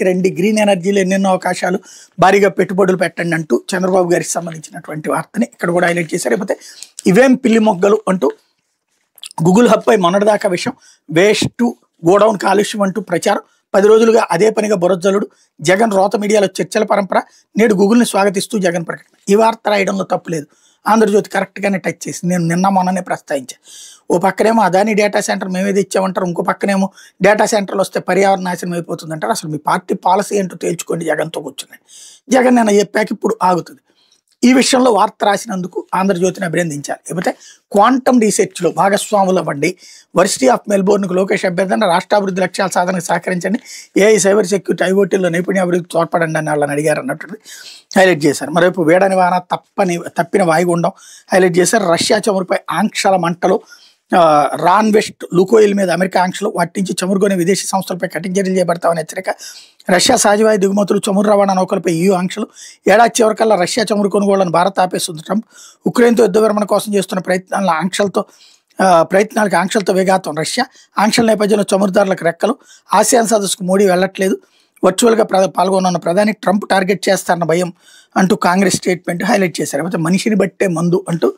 రండి, గ్రీన్ ఎనర్జీలో ఎన్నెన్నో అవకాశాలు, భారీగా పెట్టుబడులు పెట్టండి అంటూ చంద్రబాబు గారికి సంబంధించినటువంటి వార్తని ఇక్కడ కూడా హైలైట్ చేశారు. లేకపోతే ఇవేం పిల్లి మొగ్గలు అంటూ గూగుల్ హబ్ పై మొన్నటిదాకా విషయం, వేస్ట్ గోడౌన్ కాలుష్యం అంటూ ప్రచారం, 10 రోజులుగా అదే పనిగా బురజల్లుడు, జగన్ రోత మీడియాలో చర్చల పరంపర, నేడు గూగుల్ని స్వాగతిస్తూ జగన్ ప్రకటన. ఈ వార్త రాయడంలో తప్పు లేదు, ఆంధ్రజ్యోతి కరెక్ట్గానే టచ్ చేసింది. నేను నిన్న మొన్ననే ప్రస్తావించాను. ఓ పక్కనేమో అదాని డేటా సెంటర్ మేమేది ఇచ్చామంటారు, ఇంకో పక్కనేమో డేటా సెంటర్లు వస్తే పర్యావరణ నాశనం అయిపోతుంది అంటారు. అసలు మీ పార్టీ పాలసీ ఏంటో తేల్చుకోండి జగన్తో కూర్చుని. జగన్ నిన్న చెప్పాక ఇప్పుడు ఆగుతుంది. ఈ విషయంలో వార్త రాసినందుకు ఆంధ్రజ్యోతిని అభినందించాలి. లేకపోతే క్వాంటమ్ రీసెర్చ్లో భాగస్వాములు అవ్వండి, వర్సిటీ ఆఫ్ మెల్బోర్న్కు లోకేష్ అభ్యర్థన, రాష్ట్రాభివృద్ధి లక్ష్యాల సాధనకు సహకరించండి, ఏఐ సైబర్ సెక్యూరిటీ ఐఓటీలో నైపుణ్యాభివృద్ధి తోడ్పడండి అని వాళ్ళని అడిగారు అన్నట్టు హైలైట్ చేశారు. మరోవైపు వేడని వాన తప్పిన వాయుగుండం హైలైట్ చేశారు. రష్యా చమురుపై ఆంక్షల మంటలు, రాన్ వెస్ట్ లుకోయిల్ మీద అమెరికా ఆంక్షలు, వాటి నుంచి చమురుగొనే విదేశీ సంస్థలపై కఠిన చర్యలు చేపడతామని హెచ్చరిక. రష్యా సహజవాయు దిగుమతులు, చమురు రవాణా నౌకలపై EU ఆంక్షలు, ఏడాది చివరికల్లా రష్యా చమురు కొనుగోళ్లను భారత్ ఆపేస్తుంది ట్రంప్. ఉక్రెయిన్తో యుద్ధ విరమణ కోసం చేస్తున్న ప్రయత్నాలకు ఆంక్షలతో వేగాతం రష్యా. ఆంక్షల నేపథ్యంలో చమురుదారులకు రెక్కలు, ఆసియాన్ సదస్సుకు మోడీ వెళ్లట్లేదు, వర్చువల్గా పాల్గొన్న ప్రధాని ట్రంప్ టార్గెట్ చేస్తారన్న భయం అంటూ కాంగ్రెస్ స్టేట్మెంట్ హైలైట్ చేశారు. లేకపోతే మనిషిని బట్టే మందు అంటూ